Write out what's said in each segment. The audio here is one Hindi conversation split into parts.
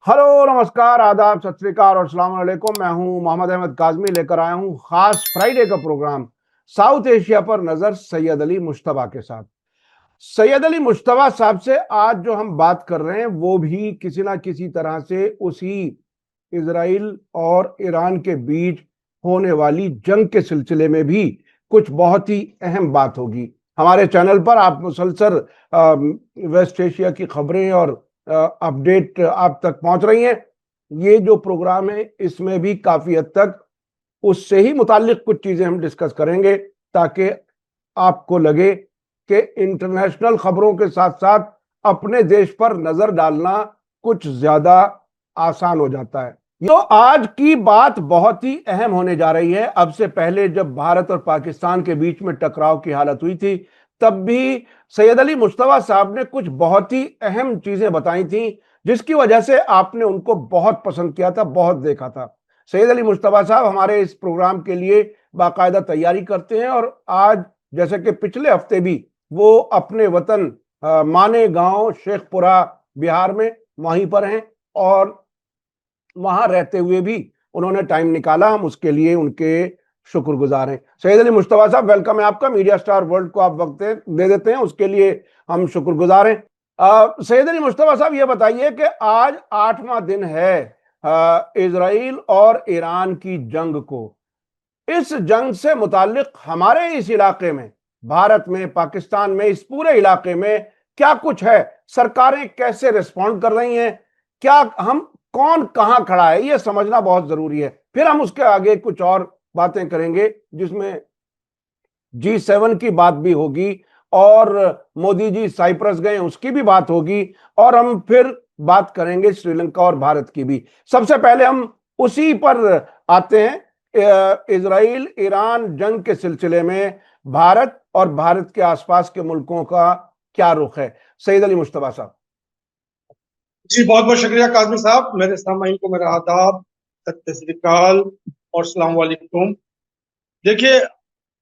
हेलो, नमस्कार, आदाब, सत श्री अकाल और अस्सलाम वालेकुम। मैं हूं मोहम्मद अहमद काज़मी, लेकर आया हूं खास फ्राइडे का प्रोग्राम साउथ एशिया पर नजर सैयद अली मुश्तबा के साथ। सैयद अली मुश्तबा साहब से आज जो हम बात कर रहे हैं वो भी किसी ना किसी तरह से उसी इजराइल और ईरान के बीच होने वाली जंग के सिलसिले में भी कुछ बहुत ही अहम बात होगी। हमारे चैनल पर आप मुसलसल वेस्ट एशिया की खबरें और अपडेट आप तक पहुंच रही हैं। ये जो प्रोग्राम है इसमें भी काफी हद तक उससे ही मुतालिक कुछ चीजें हम डिस्कस करेंगे, ताकि आपको लगे कि इंटरनेशनल खबरों के साथ साथ अपने देश पर नजर डालना कुछ ज्यादा आसान हो जाता है। तो आज की बात बहुत ही अहम होने जा रही है। अब से पहले जब भारत और पाकिस्तान के बीच में टकराव की हालत हुई थी, तब भी सैयद अली मुश्तबा साहब ने कुछ बहुत ही अहम चीजें बताई थी, जिसकी वजह से आपने उनको बहुत पसंद किया था, बहुत देखा था। सैयद अली मुश्तबा साहब हमारे इस प्रोग्राम के लिए बाकायदा तैयारी करते हैं, और आज जैसे कि पिछले हफ्ते भी वो अपने वतन माने गांव शेखपुरा बिहार में वहीं पर हैं, और वहां रहते हुए भी उन्होंने टाइम निकाला। हम उसके लिए उनके शुक्रगुजार हैं। सैयद अली मुश्तबा साहब, वेलकम है आपका। मीडिया स्टार वर्ल्ड को आप वक्त दे देते हैं, उसके लिए हम शुक्रगुजार हैं। सैयद अली मुश्तबा साहब, ये बताइए कि आज 8वां दिन है इजराइल और ईरान की जंग को। इस जंग से मुतालिक हमारे इस इलाके में, भारत में, पाकिस्तान में, इस पूरे इलाके में क्या कुछ है? सरकारें कैसे रिस्पॉन्ड कर रही हैं? क्या हम कौन कहां खड़ा है, यह समझना बहुत जरूरी है। फिर हम उसके आगे कुछ और बातें करेंगे, जिसमें G7 की बात भी होगी, और मोदी जी साइप्रस गए उसकी भी बात होगी, और हम फिर बात करेंगे श्रीलंका और भारत की भी। सबसे पहले हम उसी पर आते हैं। इजराइल ईरान जंग के सिलसिले में भारत और भारत के आसपास के मुल्कों का क्या रुख है? सईद अली मुश्तबा साहब। जी, बहुत बहुत शुक्रिया काजमी साहब। मेरे सामाईन को मेरा आदाब, सत श्री अकाल और सलाम वालेकुम। देखिए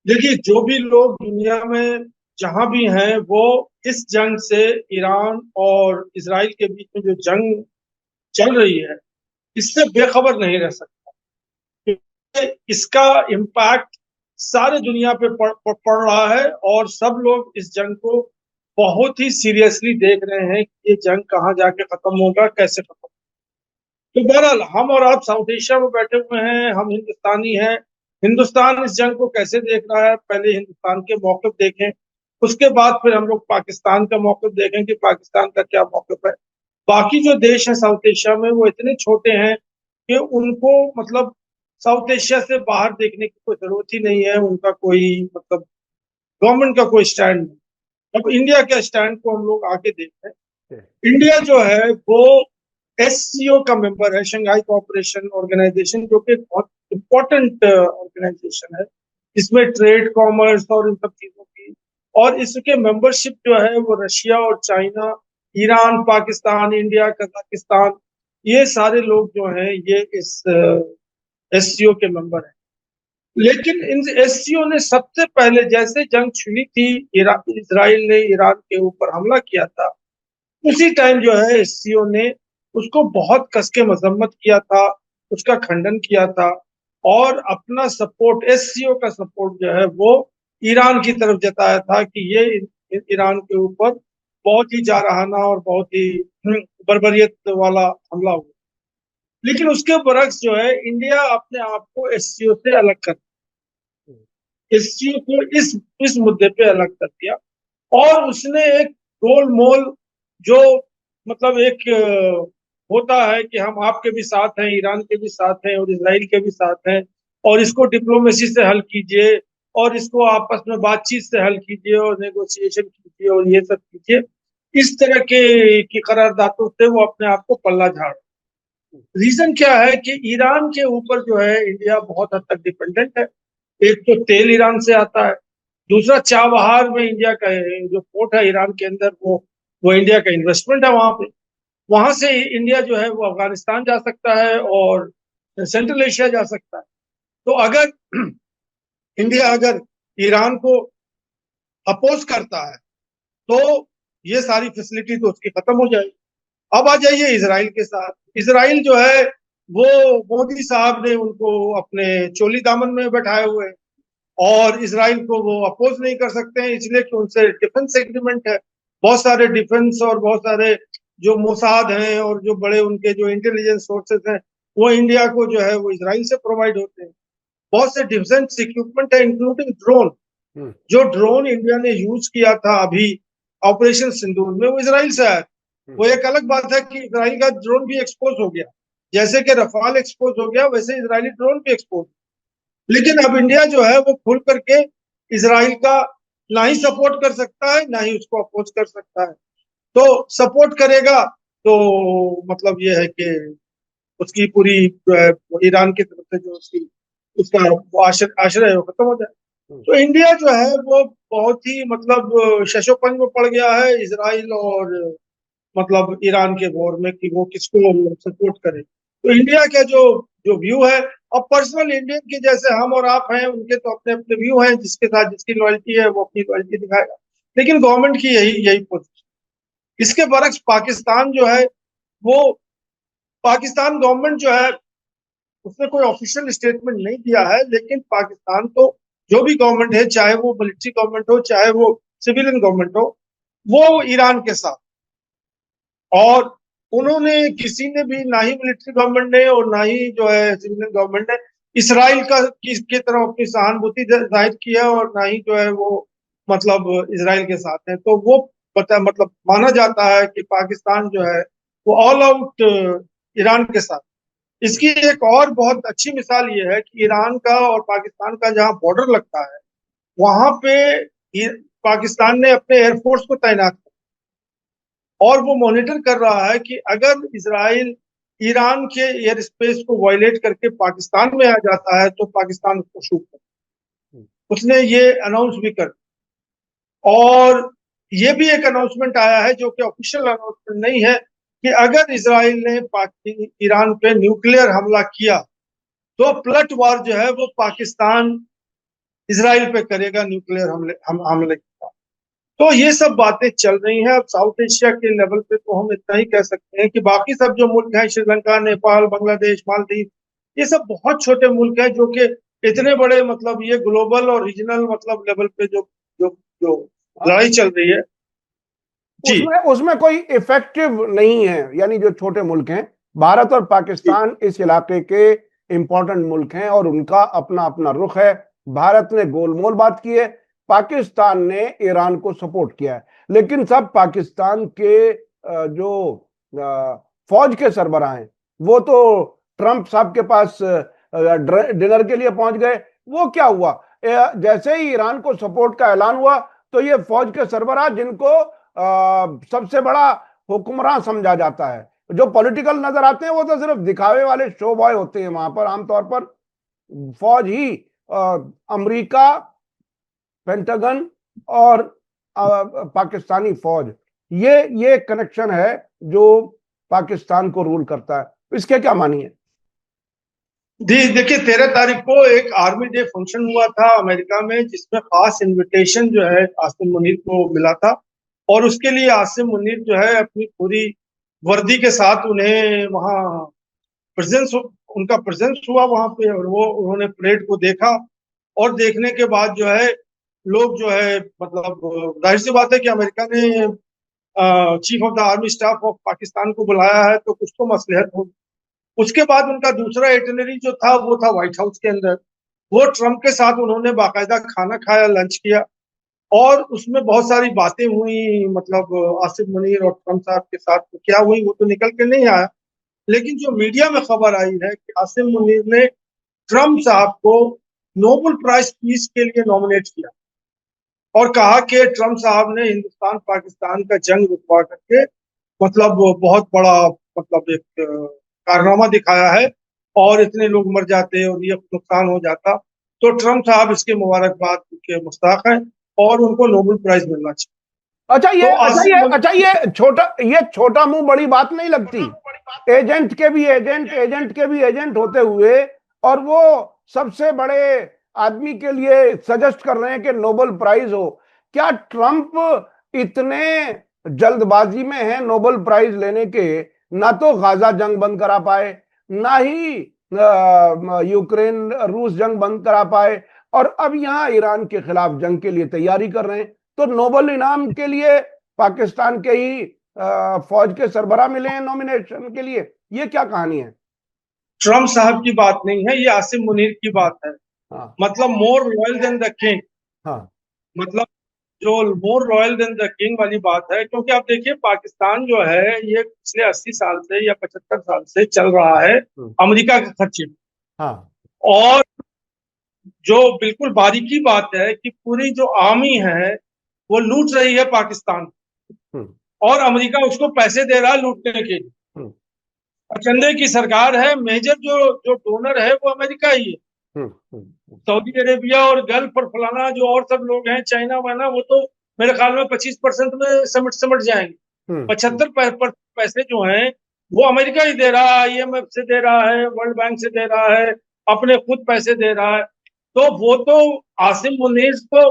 देखिए, जो भी लोग दुनिया में जहां भी हैं वो इस जंग से, ईरान और इसराइल के बीच में जो जंग चल रही है, इससे बेखबर नहीं रह सकता। क्योंकि इसका इम्पैक्ट सारे दुनिया पे पड़ रहा है, और सब लोग इस जंग को बहुत ही सीरियसली देख रहे हैं कि ये जंग कहाँ जाके खत्म होगा, कैसे खत्म। तो बहरहाल हम और आप साउथ एशिया में बैठे हुए हैं, हम हिंदुस्तानी हैं। हिंदुस्तान इस जंग को कैसे देख रहा है, पहले हिंदुस्तान के मौक़िफ़ देखें, उसके बाद फिर हम लोग पाकिस्तान का मौक़िफ़ देखें कि पाकिस्तान का क्या मौक़िफ़ है। बाकी जो देश हैं साउथ एशिया में, वो इतने छोटे हैं कि उनको मतलब साउथ एशिया से बाहर देखने की कोई जरूरत ही नहीं है। उनका कोई मतलब गवर्नमेंट का कोई स्टैंड नहीं। अब इंडिया के स्टैंड को हम लोग आगे देखते हैं। इंडिया जो है वो एससीओ का मेंबर है, शंघाई कोऑपरेशन ऑर्गेनाइजेशन, जो कि बहुत इंपॉर्टेंट ऑर्गेनाइजेशन है। इसमें ट्रेड, कॉमर्स और इन सब चीजों की, और इसके मेंबरशिप जो है वो रशिया और China, Iran, Pakistan, India, Kazakhstan, ये सारे लोग जो हैं ये इस एससीओ के मेंबर हैं। लेकिन इन एससीओ ने सबसे पहले, जैसे जंग छिड़ी थी, इसराइल ने ईरान के ऊपर हमला किया था, उसी टाइम जो है एससीओ ने उसको बहुत कस के मजम्मत किया था, उसका खंडन किया था, और अपना सपोर्ट, एससीओ का सपोर्ट जो है वो ईरान की तरफ जताया था कि ये ईरान के ऊपर बहुत ही जारहाना और बहुत ही बर्बरियत वाला हमला हुआ। लेकिन उसके बरक्स जो है इंडिया अपने आप को एससीओ से अलग कर, एससीओ को इस मुद्दे पे अलग कर दिया, और उसने एक गोल मोल, जो मतलब एक होता है कि हम आपके भी साथ हैं, ईरान के भी साथ हैं और इसराइल के भी साथ हैं, और इसको डिप्लोमेसी से हल कीजिए, और इसको आपस में बातचीत से हल कीजिए, और नेगोशिएशन कीजिए, और ये सब कीजिए। इस तरह के की करारदादों से वो अपने आप को पल्ला झाड़। रीजन क्या है कि ईरान के ऊपर जो है इंडिया बहुत हद तक डिपेंडेंट है। एक तो तेल ईरान से आता है, दूसरा चाबहार में इंडिया का जो पोर्ट है ईरान के अंदर, वो इंडिया का इन्वेस्टमेंट है वहां पे। वहां से इंडिया जो है वो अफगानिस्तान जा सकता है और सेंट्रल एशिया जा सकता है। तो अगर इंडिया अगर ईरान को अपोज करता है तो ये सारी फैसिलिटी तो उसकी खत्म हो जाएगी। अब आ जाइए इसराइल के साथ। इसराइल जो है वो मोदी साहब ने उनको अपने चोली दामन में बैठाए हुए हैं, और इसराइल को वो अपोज नहीं कर सकते हैं, इसलिए कि उनसे डिफेंस एग्रीमेंट है। बहुत सारे डिफेंस और बहुत सारे जो मोसाद हैं और जो बड़े उनके जो इंटेलिजेंस सोर्सेस हैं, वो इंडिया को जो है वो इसराइल से प्रोवाइड होते हैं। बहुत से डिफेंस इक्विपमेंट है, इंक्लूडिंग ड्रोन। हम्म। जो ड्रोन इंडिया ने यूज किया था अभी ऑपरेशन सिंदूर में, वो इसराइल से आया। वो एक अलग बात है कि इसराइल का ड्रोन भी एक्सपोज हो गया, जैसे कि रफाल एक्सपोज हो गया वैसे इसराइली ड्रोन भी एक्सपोज। लेकिन अब इंडिया जो है वो खुल करके इसराइल का ना ही सपोर्ट कर सकता है, ना ही उसको अपोज कर सकता है। तो सपोर्ट करेगा तो मतलब ये है कि उसकी पूरी ईरान की तरफ से जो उसकी उसका वो आश्रय है वो खत्म हो जाए। तो इंडिया जो है वो बहुत ही मतलब शशोपंज में पड़ गया है इसराइल और मतलब ईरान के वॉर में, कि वो किसको सपोर्ट करे। तो इंडिया का जो जो व्यू है, अब पर्सनल इंडियन के जैसे हम और आप हैं, उनके तो अपने अपने व्यू हैं, जिसके साथ जिसकी लॉयल्टी है वो अपनी लॉयल्टी दिखाएगा। लेकिन गवर्नमेंट की यही यही पोजीशन। इसके बरक्स पाकिस्तान जो है वो, पाकिस्तान गवर्नमेंट जो है उसने कोई ऑफिशियल स्टेटमेंट नहीं दिया है, लेकिन पाकिस्तान तो जो भी गवर्नमेंट है, चाहे वो मिलिट्री गवर्नमेंट हो चाहे वो सिविलियन गवर्नमेंट हो, वो ईरान के साथ। और उन्होंने किसी ने भी, ना ही मिलिट्री गवर्नमेंट ने और ना ही जो है सिविलियन गवर्नमेंट ने इसराइल का की तरफ अपनी सहानुभूति जाहिर की है, और ना ही जो है वो मतलब इसराइल के साथ है। तो वो पता मतलब माना जाता है कि पाकिस्तान जो है वो ऑल आउट ईरान के साथ। इसकी एक और बहुत अच्छी मिसाल ये है कि ईरान का और पाकिस्तान का जहां बॉर्डर लगता है, वहां पे पाकिस्तान ने अपने एयरफोर्स को तैनात किया, और वो मॉनिटर कर रहा है कि अगर इसराइल ईरान के एयर स्पेस को वायलेट करके पाकिस्तान में आ जाता है तो पाकिस्तान उसको शूट कर। उसने ये अनाउंस भी कर, और ये भी एक अनाउंसमेंट आया है जो कि ऑफिशियल अनाउंसमेंट नहीं है, कि अगर इसराइल ने ईरान पे न्यूक्लियर हमला किया तो पलट वार जो है वो पाकिस्तान इसराइल पे करेगा, न्यूक्लियर हमले का। तो ये सब बातें चल रही हैं। अब साउथ एशिया के लेवल पे तो हम इतना ही कह सकते हैं कि बाकी सब जो मुल्क हैं, श्रीलंका, नेपाल, बांग्लादेश, मालदीव, ये सब बहुत छोटे मुल्क हैं, जो कि इतने बड़े मतलब ये ग्लोबल और रीजनल मतलब लेवल पे जो जो जो लड़ाई चल रही है जी। उसमें उसमें कोई इफेक्टिव नहीं है, यानी जो छोटे मुल्क हैं, भारत और जी पाकिस्तान इस इलाके के इंपॉर्टेंट मुल्क हैं और उनका अपना अपना रुख है। भारत ने गोलमोल बात की है, पाकिस्तान ने ईरान को सपोर्ट किया है, लेकिन सब पाकिस्तान के जो फौज के सरबराह हैं वो तो ट्रंप साहब के पास डिनर के लिए पहुंच गए। वो क्या हुआ, जैसे ही ईरान को सपोर्ट का ऐलान हुआ तो ये फौज के सरबराह, जिनको सबसे बड़ा हुक्मरान समझा जाता है, जो पॉलिटिकल नजर आते हैं, वो तो सिर्फ दिखावे वाले शो बॉय होते हैं वहां पर। आमतौर पर फौज ही अमेरिका, पेंटागन और पाकिस्तानी फौज, ये कनेक्शन है जो पाकिस्तान को रूल करता है। इसके क्या मानिए? देखिए 13 तारीख को एक आर्मी डे फंक्शन हुआ था अमेरिका में, जिसमें खास इनविटेशन जो है आसिम मुनीर को मिला था, और उसके लिए आसिम मुनीर जो है अपनी पूरी वर्दी के साथ उन्हें वहाँ प्रेजेंस उनका प्रेजेंस हुआ वहां पे, और वो उन्होंने परेड को देखा। और देखने के बाद जो है लोग जो है मतलब जाहिर सी बात है कि अमेरिका ने chief of the army staff of Pakistan को बुलाया है, तो कुछ तो मसलहत होगी। उसके बाद उनका दूसरा इटिनरी जो था वो था व्हाइट हाउस के अंदर। वो ट्रंप के साथ उन्होंने बाकायदा खाना खाया, लंच किया, और उसमें बहुत सारी बातें हुई मतलब आसिफ मुनीर और ट्रंप साहब के साथ तो क्या हुई वो तो निकल के नहीं आया। लेकिन जो मीडिया में खबर आई है कि आसिफ मुनीर ने ट्रंप साहब को नोबेल प्राइज पीस के लिए नॉमिनेट किया, और कहा कि ट्रंप साहब ने हिंदुस्तान पाकिस्तान का जंग रुकवा करके मतलब बहुत बड़ा मतलब एक कारनामा दिखाया है, और इतने लोग मर जाते और ये नुकसान हो जाता। तो ट्रंप साहब इसके मुबारकबाद के मुस्ताक हैं, और उनको नोबेल प्राइज मिलना चाहिए। अच्छा ये तो अच्छा ये आसिम अच्छा ये छोटा मुंह बड़ी बात नहीं लगती? एजेंट के भी एजेंट के भी एजेंट होते हुए, और वो सबसे बड़े आदमी के लिए सजेस्ट कर रहे हैं कि नोबेल प्राइज हो। क्या ट्रंप इतने जल्दबाजी में हैं नोबेल प्राइज लेने के। ना तो गाजा जंग बंद करा पाए, ना ही यूक्रेन रूस जंग बंद करा पाए, और अब यहां ईरान के खिलाफ जंग के लिए तैयारी कर रहे हैं। तो नोबेल इनाम के लिए पाकिस्तान के ही फौज के सरबराह मिले हैं नॉमिनेशन के लिए। ये क्या कहानी है? ट्रम्प साहब की बात नहीं है, ये आसिम मुनीर की बात है। हाँ, मतलब मोर रॉयल देन द किंग, हाँ, मतलब जो मोर रॉयल देन द किंग वाली बात है। क्योंकि आप देखिए पाकिस्तान जो है ये पिछले 80 साल से या 75 साल से चल रहा है हम्म, अमेरिका के खर्चे में। हाँ, और जो बिल्कुल बारीकी बात है कि पूरी जो आर्मी है वो लूट रही है पाकिस्तान, हम्म, और अमेरिका उसको पैसे दे रहा है लूटने के लिए। हम्म, अचंदे की सरकार है, मेजर जो जो डोनर है वो अमेरिका ही है। हम्म, सऊदी अरेबिया और गल्फ और फलाना जो और सब लोग हैं, चाइना वाना, वो तो मेरे ख्याल में 25% में समट समट जाएंगे। हम्म, 75 पैसे जो हैं वो अमेरिका ही दे रहा है, आईएमएफ से दे रहा है, वर्ल्ड बैंक से दे रहा है, अपने खुद पैसे दे रहा है। तो वो तो आसिम मुनीर तो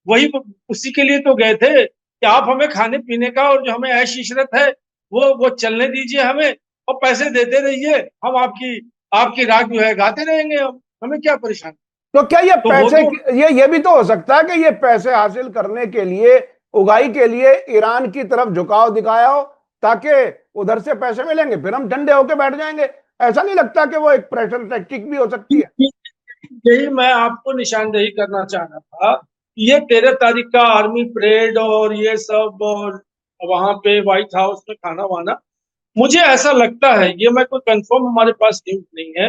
वही उसी के लिए तो गए थे कि आप हमें खाने पीने का और जो हमें ऐश इशरत है वो चलने दीजिए हमें, और पैसे देते रहिए, हम आपकी आपकी राग जो है गाते रहेंगे, हम हमें क्या परेशानी। तो क्या ये तो वो पैसे तो ये भी तो हो सकता है कि ये पैसे हासिल करने के लिए, उगाई के लिए ईरान की तरफ झुकाव दिखाया हो, ताकि उधर से पैसे मिलेंगे, फिर हम ठंडे होके बैठ जाएंगे। ऐसा नहीं लगता कि वो एक प्रेशर टैक्टिक भी हो सकती है? यही मैं आपको निशानदेही करना चाह रहा था। ये 13 तारीख का आर्मी परेड और ये सब, और वहां पे व्हाइट हाउस में खाना वाना, मुझे ऐसा लगता है, ये मैं कोई कंफर्म हमारे पास न्यूज नहीं है,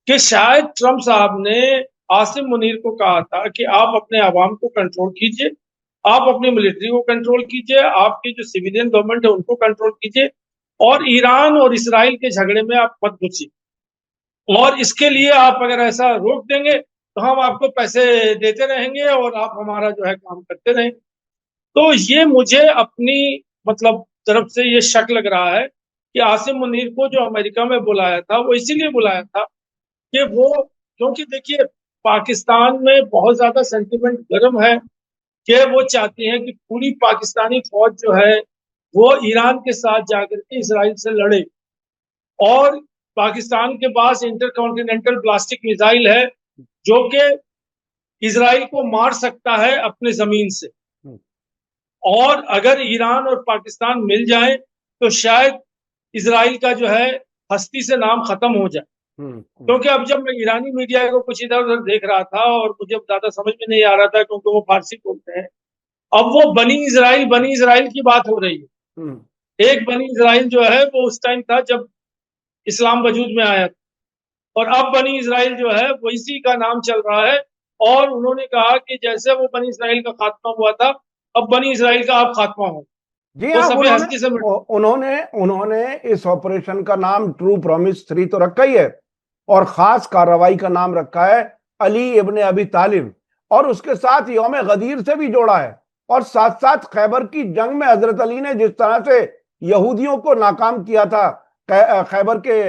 कि शायद ट्रम्प साहब ने आसिम मुनीर को कहा था कि आप अपने आवाम को कंट्रोल कीजिए, आप अपनी मिलिट्री को कंट्रोल कीजिए, आपकी जो सिविलियन गवर्नमेंट है उनको कंट्रोल कीजिए, और ईरान और इसराइल के झगड़े में आप मत घुसिए, और इसके लिए आप अगर ऐसा रोक देंगे तो हम आपको पैसे देते रहेंगे और आप हमारा जो है काम करते रहेंगे। तो ये मुझे अपनी मतलब तरफ से ये शक लग रहा है कि आसिम मुनीर को जो अमेरिका में बुलाया था वो इसीलिए बुलाया था कि वो, क्योंकि देखिए पाकिस्तान में बहुत ज्यादा सेंटिमेंट गर्म है, कि वो चाहती हैं कि पूरी पाकिस्तानी फौज जो है वो ईरान के साथ जाकर के इसराइल से लड़े। और पाकिस्तान के पास इंटरकॉन्टिनेंटल ब्लास्टिक मिसाइल है जो कि इसराइल को मार सकता है अपने जमीन से। हम्म, और अगर ईरान और पाकिस्तान मिल जाए तो शायद इसराइल का जो है हस्ती से नाम खत्म हो जाए। हम्म, क्योंकि अब जब मैं ईरानी मीडिया को कुछ इधर उधर देख रहा था और मुझे ज्यादा समझ में नहीं आ रहा था क्योंकि वो फारसी बोलते हैं, अब वो बनी इसराइल की बात हो रही है। हम्म। एक बनी इसराइल जो है वो उस टाइम था जब इस्लाम वजूद में आया था, और अब बनी इसराइल जो है वो इसी का नाम चल रहा है। और उन्होंने कहा कि जैसे वो बनी इसराइल का खात्मा हुआ था, अब बनी इसराइल का अब खात्मा हो, जी वो हाँ, सफेद उन्होंने हस्ती से मिट। उन्होंने उन्होंने इस ऑपरेशन का नाम ट्रू प्रॉमिस 3 तो रखा ही है, और खास कार्रवाई का नाम रखा है अली इब्ने अबी तालिब, और उसके साथ यौम गदीर से भी जोड़ा है। और साथ साथ खैबर की जंग में हजरत अली ने जिस तरह से यहूदियों को नाकाम किया था, खैबर के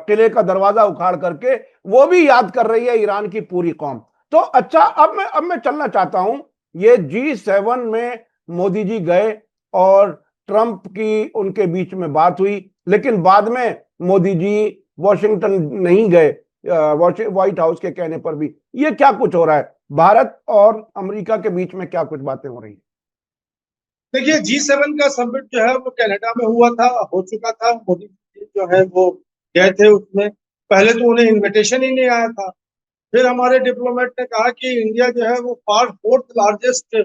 किले का दरवाजा उखाड़ करके, वो भी याद कर रही है ईरान की पूरी कौम। तो अच्छा, अब मैं चलना चाहता हूं। ये G7 में मोदी जी गए और ट्रंप की उनके बीच में बात हुई, लेकिन बाद में मोदी जी वॉशिंगटन नहीं गए, व्हाइट हाउस के कहने पर भी। ये क्या कुछ हो रहा है? भारत और अमेरिका के बीच में क्या कुछ बातें हो रही हैं? देखिए G7 का समिट जो है वो कनाडा में हुआ था, हो चुका था। मोदी जी जो है वो गए थे उसमें। पहले तो उन्हें इनविटेशन ही नहीं आया था। फिर हमारे डिप्लोमेट ने कहा कि इंडिया जो है वो फोर्थ लार्जेस्ट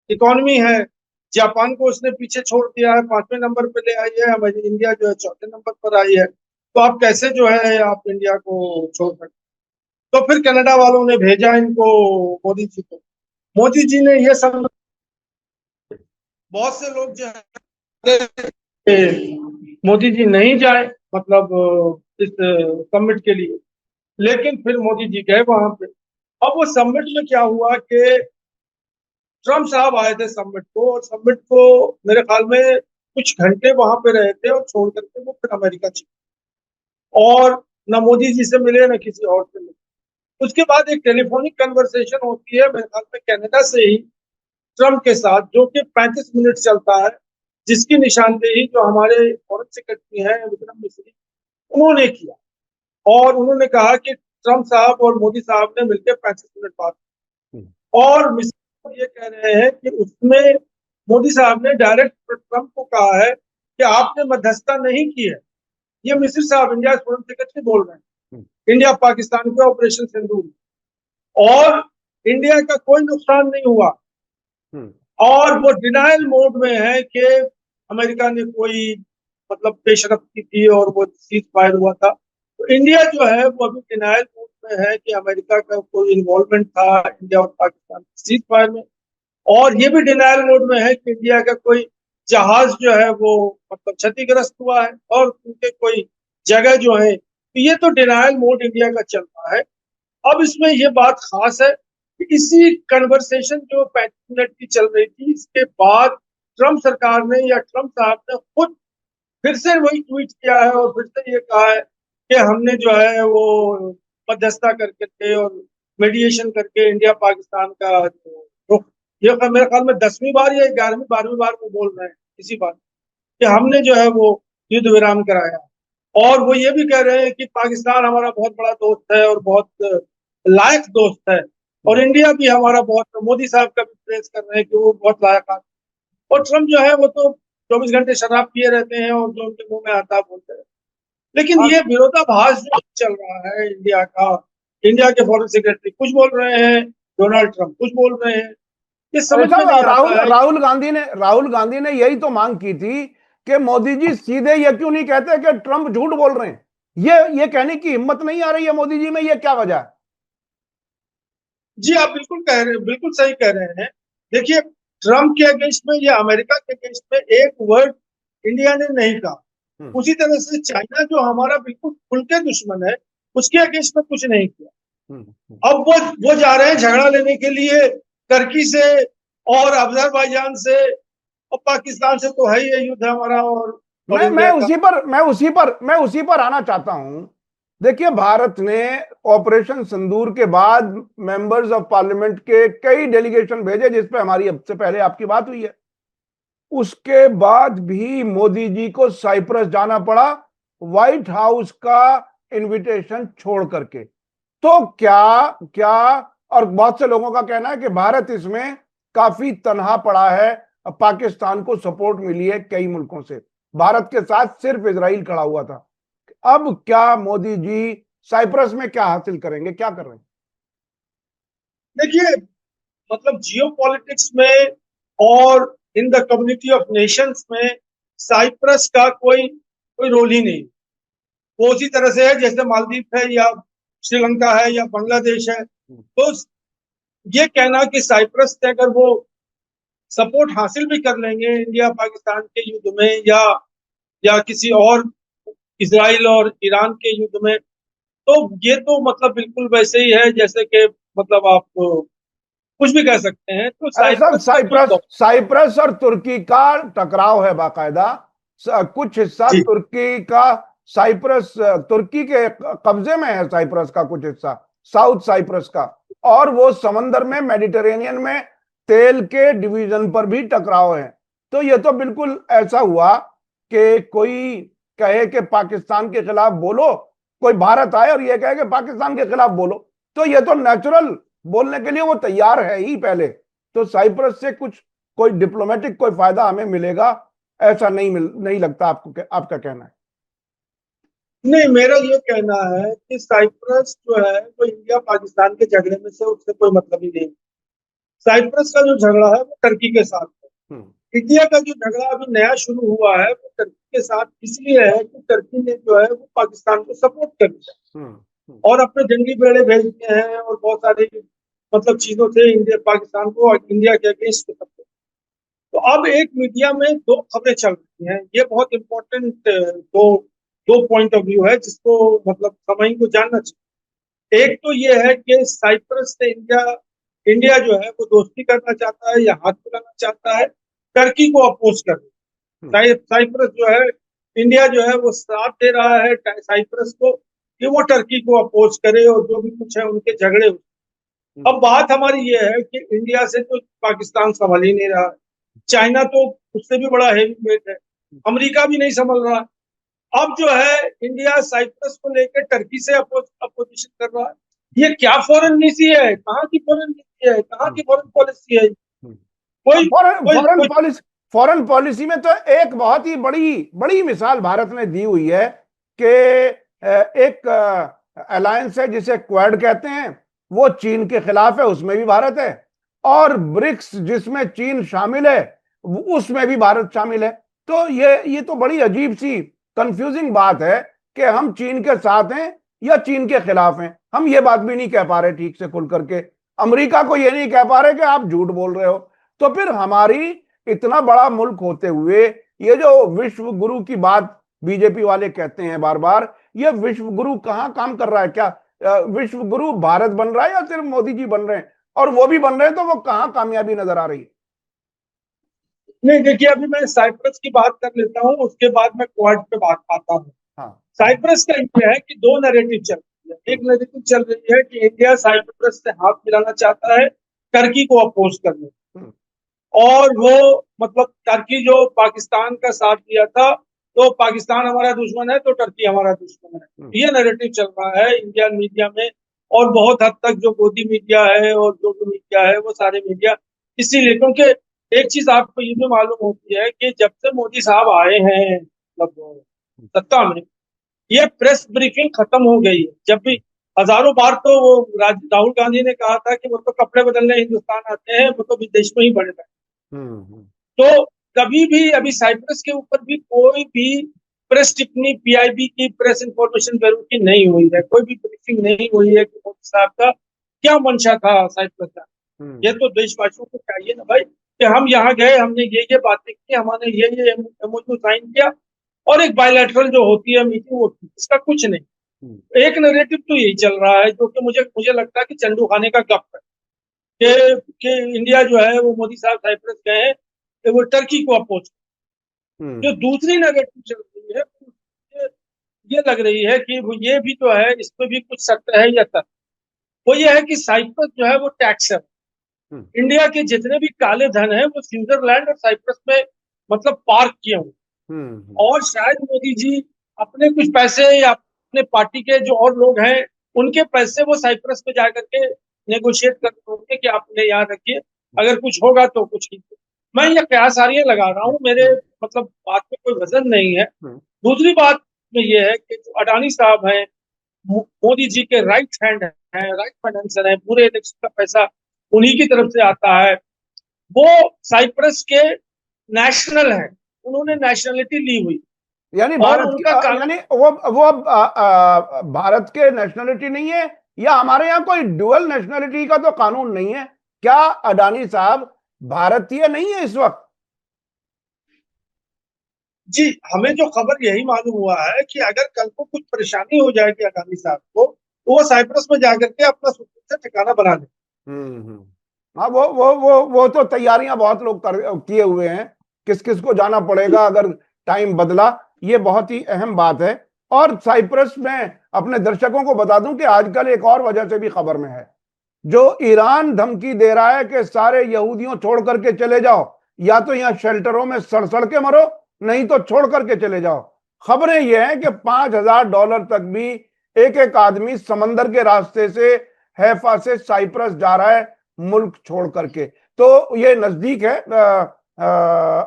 इकोनॉमी है, जापान को उसने पीछे छोड़ दिया है, 5वें नंबर पे ले आई है, हमारी इंडिया जो है चौथे नंबर पर आई है। तो आप कैसे जो है आप इंडिया को छोड़ सकते। तो फिर कनाडा वालों ने भेजा इनको, मोदी जी को। मोदी जी ने ये सब, बहुत से लोग जो है मोदी जी नहीं जाए, मतलब इस समिट के लिए। लेकिन फिर मोदी जी गए वहां पे। अब वो समिट में क्या हुआ कि ट्रम्प साहब आए थे समिट को, और समिट को मेरे ख्याल में कुछ घंटे वहां पे रहे थे और छोड़ करके वो फिर अमेरिका चले, और ना मोदी जी से मिले ना किसी और से मिले। उसके बाद एक टेलीफोनिक कन्वर्सेशन होती है मेरे ख्याल में कनाडा से ही ट्रम्प के साथ, जो कि 35 मिनट चलता है। जिसकी निशानदेही जो हमारे फॉरेन सेक्रेटरी हैं विक्रम मिश्री, उन्होंने किया। और उन्होंने कहा कि ट्रम्प साहब और मोदी साहब ने मिलकर 35 मिनट बात की। और मिश्री साहब ये कह रहे हैं कि उसमें मोदी साहब ने डायरेक्ट ट्रम्प को कहा है कि आपने मध्यस्थता नहीं की है। ये मिश्री साहब इंडिया फॉरेन सेक्रेटरी बोल रहे हैं इंडिया पाकिस्तान के ऑपरेशन सिंदूर में। और इंडिया का कोई नुकसान नहीं हुआ। और वो डिनायल मोड में है कि अमेरिका ने कोई मतलब पेशरफ की थी और वो सीज फायर हुआ था। तो इंडिया जो है वो अभी डिनायल मोड में है कि अमेरिका का कोई इन्वॉल्वमेंट था इंडिया और पाकिस्तान के सीज फायर में। और ये भी डिनायल मोड में है कि इंडिया का कोई जहाज जो है वो मतलब क्षतिग्रस्त हुआ है और उनके कोई जगह जो है। तो ये तो डिनायल मोड इंडिया का चल रहा है। अब इसमें ये बात खास है कि इसी कन्वर्सेशन जो 35 मिनट की चल रही थी, इसके बाद ट्रम्प सरकार ने या ट्रम्प साहब ने खुद फिर से वही ट्वीट किया है और फिर से ये कहा है कि हमने जो है वो मध्यस्थता करके थे और मीडिएशन करके इंडिया पाकिस्तान का रुख, ये मेरे ख्याल में 10वीं बार या 11वीं 12वीं बार वो बोल रहे हैं इसी बात कि हमने जो है वो युद्ध विराम कराया। और वो ये भी कह रहे हैं कि पाकिस्तान हमारा बहुत बड़ा दोस्त है और बहुत लायक दोस्त है। और इंडिया भी हमारा बहुत, मोदी साहब का भी प्रेस कर रहे हैं कि वो बहुत लायक आदमी। और ट्रम्प जो है वो तो 24 घंटे शराब पिए रहते हैं और जो उनके मुंह में आता है बोलते हैं। लेकिन ये विरोधाभास जो चल रहा है इंडिया का, इंडिया के फॉरेन सेक्रेटरी कुछ बोल रहे हैं, डोनाल्ड ट्रम्प कुछ बोल रहे हैं, ये अरे समझ में नहीं साहब, राहुल आता है। राहुल गांधी ने यही तो मांग की थी कि मोदी जी सीधे ये क्यों नहीं कहते कि ट्रम्प झूठ बोल रहे हैं। ये कहने की हिम्मत नहीं आ रही है मोदी जी में, ये क्या वजह है? जी आप बिल्कुल कह रहे हैं, बिल्कुल सही कह रहे हैं। देखिए, ट्रम्प के अगेंस्ट में या अमेरिका के अगेंस्ट में एक वर्ड इंडिया ने नहीं कहा। उसी तरह से चाइना जो हमारा बिल्कुल खुल के दुश्मन है, उसके अगेंस्ट में कुछ नहीं किया। अब वो जा रहे हैं झगड़ा लेने के लिए तुर्की से और अजरबैजान से और पाकिस्तान से। तो है ही ये युद्ध हमारा और इंडिया का। मैं उसी पर आना चाहता हूं। देखिए, भारत ने ऑपरेशन सिंदूर के बाद मेंबर्स ऑफ पार्लियामेंट के कई डेलीगेशन भेजे, जिस पे हमारी अब से पहले आपकी बात हुई है। उसके बाद भी मोदी जी को साइप्रस जाना पड़ा, व्हाइट हाउस का इनविटेशन छोड़ करके। तो क्या क्या और बहुत से लोगों का कहना है कि भारत इसमें काफी तनहा पड़ा है। पाकिस्तान को सपोर्ट मिली है कई मुल्कों से, भारत के साथ सिर्फ इजराइल खड़ा हुआ था। अब क्या मोदी जी साइप्रस में क्या हासिल करेंगे, क्या कर रहे हैं? देखिए, मतलब जियो पॉलिटिक्स में और in the community of Nations में साइप्रस का कोई कोई रोल ही नहीं। वो उसी तरह से है जैसे मालदीव है या श्रीलंका है या बांग्लादेश है। तो ये कहना कि साइप्रस से अगर वो सपोर्ट हासिल भी कर लेंगे इंडिया पाकिस्तान के युद्ध में या किसी और इसराइल और ईरान के युद्ध में, तो ये तो मतलब बिल्कुल वैसे ही है जैसे कि मतलब आप कुछ भी कह सकते हैं। तो अरे सर, साइप्रस का जो साइप्रस और तुर्की का टकराव है बाकायदा। कुछ हिस्सा जी तुर्की का, साइप्रस तुर्की के कब्जे में है साइप्रस का कुछ हिस्सा, साउथ साइप्रस का। और वो समंदर में, मेडिटेरेनियन में तेल के डिवीजन पर भी टकराव है। तो ये तो बिल्कुल ऐसा हुआ कि कोई कहे कि पाकिस्तान के खिलाफ बोलो, कोई भारत आए और ये कहे कि पाकिस्तान के खिलाफ बोलो, तो ये तो नेचुरल, बोलने के लिए वो तैयार है ही पहले। तो साइप्रस से कुछ कोई डिप्लोमेटिक कोई फायदा हमें मिलेगा ऐसा नहीं लगता आपको, आपका कहना है? नहीं, मेरा ये कहना है कि साइप्रस जो है वो इंडिया पाकिस्तान के झगड़े में से उससे कोई मतलब ही नहीं। साइप्रस का जो झगड़ा है वो टर्की के साथ है। इंडिया का जो झगड़ा अभी नया शुरू हुआ है वो टर्की के साथ इसलिए है कि टर्की ने जो है वो पाकिस्तान को सपोर्ट कर दिया और अपने जंगी बेड़े भेज दिए हैं और बहुत सारी मतलब चीजों से इंडिया पाकिस्तान को इंडिया के अगेंस्ट सपोर्ट। तो अब एक मीडिया में दो खबरें चल रही हैं, ये बहुत इंपॉर्टेंट दो दो पॉइंट ऑफ व्यू है जिसको मतलब समझ को जानना चाहिए। एक तो ये है कि साइप्रस से इंडिया इंडिया जो है वो दोस्ती करना चाहता है या हाथ मिलाना चाहता है टर्की को अपोज कर। साइप्रस जो है, इंडिया जो है वो साथ दे रहा है साइप्रस को कि वो टर्की को अपोज करे और जो भी कुछ है उनके झगड़े हो। अब बात हमारी ये है कि इंडिया से तो पाकिस्तान संभल ही नहीं रहा है। चाइना तो उससे भी बड़ा हेवी वेट है, अमेरिका भी नहीं संभल रहा। अब जो है इंडिया साइप्रस को लेकर टर्की से अपोजिशन कर रहा है। ये क्या फॉरेन नीति है, कहाँ की फॉरेन नीति है, कहाँ की फॉरेन पॉलिसी है? कोई फॉरेन कोई फॉरेन कोई पॉलिसी फॉरेन पॉलिसी में तो एक बहुत ही बड़ी बड़ी मिसाल भारत ने दी हुई है कि एक अलायंस है जिसे क्वाड कहते हैं, वो चीन के खिलाफ है, उसमें भी भारत है। और ब्रिक्स जिसमें चीन शामिल है, उसमें भी भारत शामिल है। तो ये तो बड़ी अजीब सी कंफ्यूजिंग बात है कि हम चीन के साथ हैं या चीन के खिलाफ हैं। हम ये बात भी नहीं कह पा रहे ठीक से खुल करके। अमेरिका को ये नहीं कह पा रहे कि आप झूठ बोल रहे हो। तो फिर हमारी इतना बड़ा मुल्क होते हुए ये जो विश्व गुरु की बात बीजेपी वाले कहते हैं बार बार, ये विश्व गुरु कहां काम कर रहा है? क्या विश्व गुरु भारत बन रहा है या सिर्फ मोदी जी बन रहे हैं? और वो भी बन रहे हैं तो वो कहां कामयाबी नजर आ रही है? नहीं, देखिए अभी मैं साइप्रस की बात कर लेता हूँ, उसके बाद मैं क्वाड पे बात आता हूँ। हाँ। साइप्रस का ये है कि दो नैरेटिव चल रही है। एक नैरेटिव चल रही है कि इंडिया साइप्रस से हाथ मिलाना चाहता है टर्की को अपोज करने, हम्म। और वो मतलब टर्की जो पाकिस्तान का साथ दिया था, तो पाकिस्तान हमारा दुश्मन है तो टर्की हमारा दुश्मन है, ये नैरेटिव चल रहा है इंडियन मीडिया में। और बहुत हद तक जो मोदी मीडिया है और जो भी मीडिया है वो सारे मीडिया इसीलिए, क्योंकि एक चीज आपको ये भी मालूम होती है कि जब से मोदी साहब आए हैं मतलब सत्ता में, ये प्रेस ब्रीफिंग खत्म हो गई है। जब भी हजारों बार तो वो राहुल गांधी ने कहा था कि वो तो कपड़े बदलने हिंदुस्तान आते हैं, वो तो विदेश में ही पड़े रहे। हम्म। तो कभी भी अभी साइप्रस के ऊपर भी कोई भी प्रेस टिप्पणी पीआईबी की, प्रेस इंफॉर्मेशन ब्यूरो की नहीं हुई है, कोई भी ब्रीफिंग नहीं हुई है कि मोदी साहब का क्या मंशा था साइप्रस का। ये तो देशवासियों को चाहिए ना भाई कि हम यहाँ गए, हमने ये बातें की, हमने ये एमओयू साइन किया, और एक बायलैटरल जो होती है मीटिंग वो की। इसका कुछ नहीं। एक नैरेटिव तो यही चल रहा है जो कि मुझे मुझे लगता है कि चंदू खाने का गप है कि इंडिया जो है वो मोदी साहब साइप्रस गए हैं कि वो टर्की को अपोज। जो दूसरी नेगेटिव चल रही है ये ये लग रही है कि वो ये भी तो है, इसमें भी कुछ सत्य है या तथ्य। वो ये है कि साइप्रस जो है वो टैक्स है। इंडिया के जितने भी काले धन है वो स्विट्जरलैंड और साइप्रस में मतलब पार्क किए हुए। और शायद मोदी जी अपने कुछ पैसे या अपने पार्टी के जो और लोग हैं उनके पैसे वो साइप्रस में जाकर के नेगोशिएट करते होंगे कि आप उन्हें यहाँ रखिए, अगर कुछ होगा तो कुछ नहीं। मैं ये कयासारियां लगा रहा हूँ, मेरे मतलब बात में कोई वजन नहीं है। दूसरी बात में ये है कि जो अडानी साहब हैं, मोदी जी के राइट हैंड है, राइट फाइनेंसर है, पूरे इलेक्शन का पैसा उन्हीं की तरफ से आता है। वो साइप्रस के नेशनल है, उन्होंने नेशनलिटी ली हुई, यानी और भारत की उनका यानी वो अब भारत के नेशनलिटी नहीं है, या हमारे यहाँ कोई डुअल नेशनलिटी का तो कानून नहीं है? क्या अडानी साहब भारतीय नहीं है इस वक्त? जी, हमें जो खबर यही मालूम हुआ है कि अगर कल को कुछ परेशानी हो जाएगी अडानी साहब को, तो वो साइप्रस में जाकर के अपना सुकून से ठिकाना बना ले। हाँ, वो तो तैयारियां बहुत लोग किए हुए हैं, किस किस को जाना पड़ेगा अगर टाइम बदला। ये बहुत ही अहम बात है। और साइप्रस में अपने दर्शकों को बता दूं कि आजकल एक और वजह से भी खबर में है। जो ईरान धमकी दे रहा है कि सारे यहूदियों छोड़ करके चले जाओ, या तो यहां शेल्टरों में सड़ सड़ के मरो, नहीं तो छोड़ करके चले जाओ। खबरें यह हैं कि $5,000 तक भी एक एक आदमी समंदर के रास्ते से हैफा से साइप्रस जा रहा है, मुल्क छोड़ करके। तो ये नजदीक है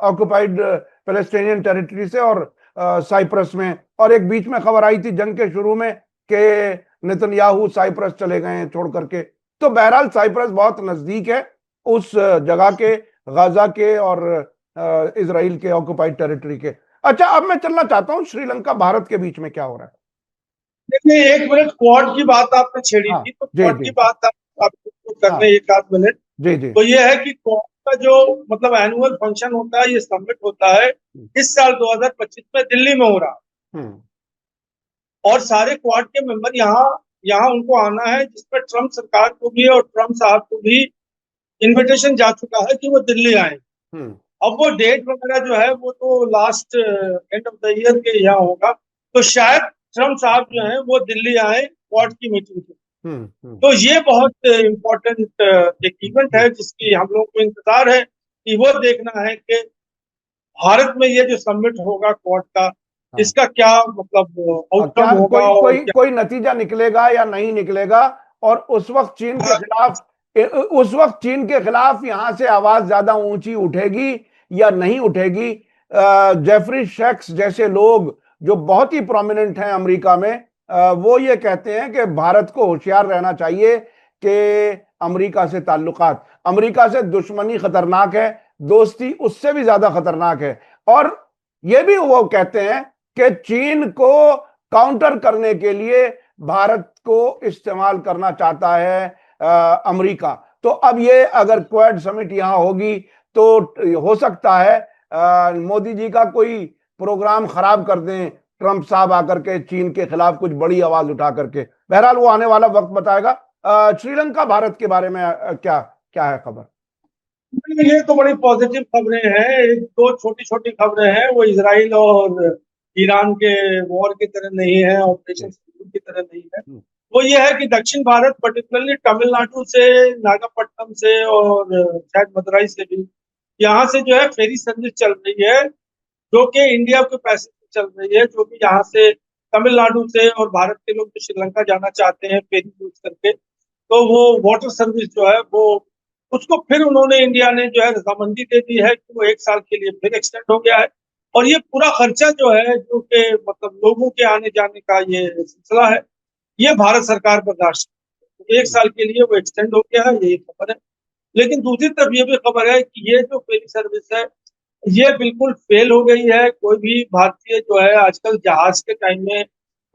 ऑक्युपाइड पैलेस्टाइनियन टेरिटरी से और साइप्रस में। और एक बीच में खबर आई थी जंग के शुरू में कि नेतन्याहू साइप्रस चले गए हैं छोड़ करके। तो बहरहाल साइप्रस बहुत नजदीक है उस जगह के, गाजा के और इसराइल के ऑक्युपाइड टेरिटरी के। अच्छा, अब मैं चलना चाहता हूं श्रीलंका भारत के बीच में क्या हो रहा है। देखिए, एक मिनट, क्वाड की बात आपने छेड़ी हाँ थी तो जी क्वाड जी। की बात आपको करने हाँ एक आध मिनट। जी जी। तो ये है कि क्वाड का जो मतलब एनुअल फंक्शन होता है, ये समिट होता है, इस साल 2025 में दिल्ली में हो रहा है। हम्म और सारे क्वाड के मेंबर यहाँ यहाँ उनको आना है, जिसमें ट्रम्प सरकार को भी और ट्रम्प साहब को भी इनविटेशन जा चुका है कि वो दिल्ली आए। हम्म अब वो डेट वगैरह जो है वो तो last end of the year के यहाँ होगा। तो शायद ट्रम्प साहब जो है वो दिल्ली आए क्वाड की मीटिंग के। हम्म। तो ये बहुत इम्पोर्टेंट एक इवेंट है जिसकी हम लोग को इंतजार है कि वो देखना है कि भारत में ये जो समिट होगा क्वाड का, हाँ। इसका क्या मतलब आउटकम क्या होगा कोई और कोई क्या। कोई नतीजा निकलेगा या नहीं निकलेगा? और उस वक्त चीन के खिलाफ यहां से आवाज ज्यादा ऊंची उठेगी या नहीं उठेगी? जेफरी शेक्स जैसे लोग जो बहुत ही प्रोमिनेंट हैं अमेरिका में, वो ये कहते हैं कि भारत को होशियार रहना चाहिए कि अमेरिका से ताल्लुकात, अमेरिका से दुश्मनी खतरनाक है, दोस्ती उससे भी ज्यादा खतरनाक है। और ये भी वो कहते हैं कि चीन को काउंटर करने के लिए भारत को इस्तेमाल करना चाहता है अमेरिका। तो अब ये अगर क्वाड समिट यहां होगी तो हो सकता है मोदी जी का कोई प्रोग्राम खराब कर दें ट्रंप साहब आकर के चीन के खिलाफ कुछ बड़ी आवाज उठा करके। बहरहाल वो आने वाला वक्त बताएगा। श्रीलंका भारत के बारे में क्या क्या है खबर? ये तो बड़ी पॉजिटिव खबरें हैं। एक दो छोटी छोटी खबरें हैं, वो इजराइल और ईरान के वॉर की तरह नहीं है, ऑपरेशन सिंदूर की तरह नहीं है। वो ये है कि दक्षिण भारत, पर्टिकुलरली तमिलनाडु से, नागपट्टनम से और शायद मदुरई से भी, यहाँ से जो है फेरी सर्विस चल रही है, जो कि इंडिया के पैसे से चल रही है, जो कि यहाँ से तमिलनाडु से और भारत के लोग जो श्रीलंका जाना चाहते हैं फेरी यूज करके, तो वो वाटर सर्विस जो है वो, उसको फिर उन्होंने, इंडिया ने जो है रजामंदी दे दी है कि वो 1 साल के लिए फिर एक्सटेंड हो गया है। और ये पूरा खर्चा जो है, जो कि मतलब लोगों के आने जाने का ये सिलसिला है, ये भारत सरकार बर्दाश्त, 1 साल के लिए वो एक्सटेंड हो गया है, यही खबर है। लेकिन दूसरी तरफ ये भी खबर है कि ये जो फेरी सर्विस है, ये बिल्कुल फेल हो गई है। कोई भी भारतीय जो है आजकल जहाज के टाइम में,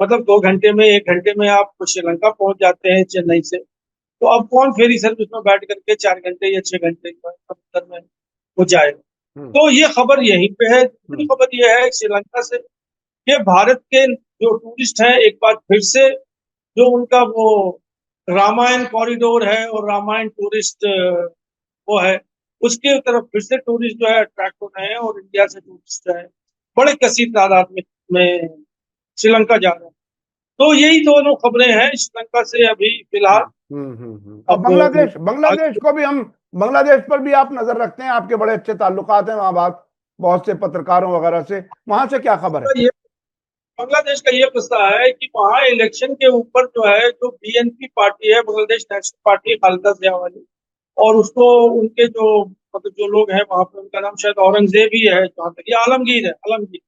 मतलब 2 घंटे में, 1 घंटे में आप श्रीलंका पहुंच जाते हैं चेन्नई से। तो अब कौन फेरी सर्विस में बैठ करके 4 घंटे या 6 घंटे समुद्र में वो जाएगा? तो ये खबर यहीं पे है। दूसरी खबर ये है श्रीलंका से कि भारत के जो टूरिस्ट हैं, एक बार फिर से जो उनका वो रामायण कॉरिडोर है और रामायण टूरिस्ट वो है, उसके तरफ फिर से टूरिस्ट जो है अट्रैक्ट हो रहे हैं, और इंडिया से टूरिस्ट जो है बड़े कसीर तादाद में श्रीलंका जा रहे हैं। तो यही दोनों खबरें हैं श्रीलंका से अभी फिलहाल। और अब बांग्लादेश बांग्लादेश को भी हम, बांग्लादेश पर भी आप नजर रखते हैं, आपके बड़े अच्छे ताल्लुकात हैं वहां, बात बहुत से पत्रकारों वगैरह से, वहां से क्या खबर है? ये बांग्लादेश का ये किस्सा है कि वहाँ इलेक्शन के ऊपर जो है, जो बीएनपी पार्टी है, बांग्लादेश नेशनल पार्टी, खालिदा जिया वाली, और उसको उनके जो मतलब जो लोग हैं वहां पे, उनका नाम शायद औरंगजेब ही है जहाँ तक, ये आलमगीर है, आलमगीर,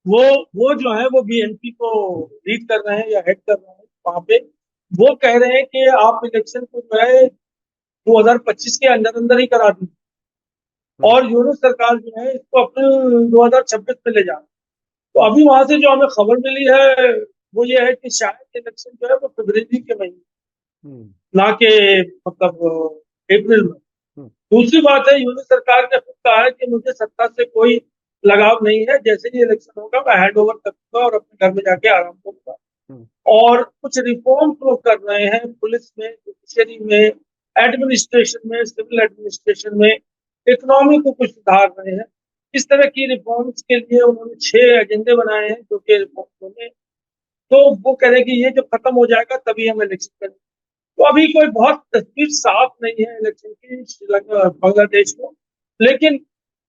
वो जो है वो बीएनपी को लीड कर रहे हैं या हेड कर रहे हैं वहां पे। वो कह रहे हैं कि आप इलेक्शन को जो है 2025 के अंदर अंदर ही करा दी, और यूनिट सरकार जो है इसको अप्रैल 2026 में ले जाना। तो अभी वहां से जो हमें खबर मिली है वो ये है कि शायद इलेक्शन जो है वो फरवरी के महीने, ना के मतलब अप्रैल में। दूसरी बात है, यूनिट सरकार ने खुद कहा है कि मुझे सत्ता से कोई लगाव नहीं है, जैसे ही इलेक्शन होगा मैं हैंड ओवर कर दूंगा और अपने घर में जाके आराम करूंगा। और कुछ रिफॉर्म वो कर रहे हैं पुलिस में, जुडिशरी में, एडमिनिस्ट्रेशन में, सिविल एडमिनिस्ट्रेशन में, इकोनॉमी को कुछ सुधार रहे हैं। इस तरह की रिफॉर्म्स के लिए उन्होंने 6 एजेंडे बनाए हैं, जो कि रिफॉर्म होंगे। तो वो कह रहे हैं कि ये जब खत्म हो जाएगा तभी हम इलेक्शन करेंगे। तो अभी कोई बहुत तस्वीर साफ नहीं है इलेक्शन की श्रीलंका बांग्लादेश में, लेकिन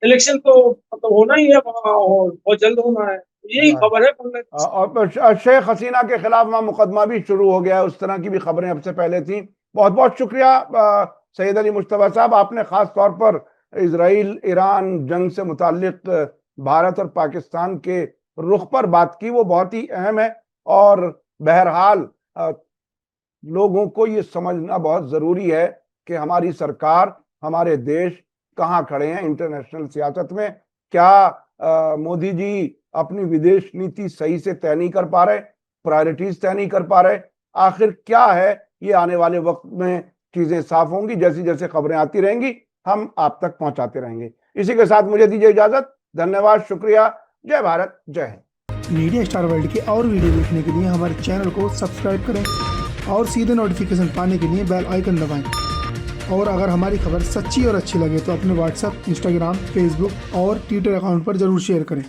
इलेक्शन तो मतलब होना ही है वहाँ, और बहुत जल्द होना है। यही खबर है बांग्लादेश। और शेख हसीना के खिलाफ वहां मुकदमा भी शुरू हो गया है, उस तरह की भी खबरें अब से पहले थी। बहुत बहुत शुक्रिया सैयद अली मुश्तबा साहब, आपने खास तौर पर इजराइल ईरान जंग से मुतालिक भारत और पाकिस्तान के रुख पर बात की, वो बहुत ही अहम है। और बहरहाल लोगों को ये समझना बहुत जरूरी है कि हमारी सरकार, हमारे देश कहाँ खड़े हैं इंटरनेशनल सियासत में। क्या मोदी जी अपनी विदेश नीति सही से तय नहीं कर पा रहे, प्रायोरिटीज तय नहीं कर पा रहे? आखिर क्या है ये, आने वाले वक्त में चीजें साफ होंगी, जैसी जैसे खबरें आती रहेंगी हम आप तक पहुंचाते रहेंगे। इसी के साथ मुझे दीजिए इजाजत। धन्यवाद, शुक्रिया, जय भारत, जय हिंद। मीडिया स्टार वर्ल्ड के और वीडियो देखने के लिए हमारे चैनल को सब्सक्राइब करें और सीधे नोटिफिकेशन पाने के लिए बेल आइकन दबाएं। और अगर हमारी खबर सच्ची और अच्छी लगे तो अपने व्हाट्सएप, इंस्टाग्राम, फेसबुक और ट्विटर अकाउंट पर जरूर शेयर करें।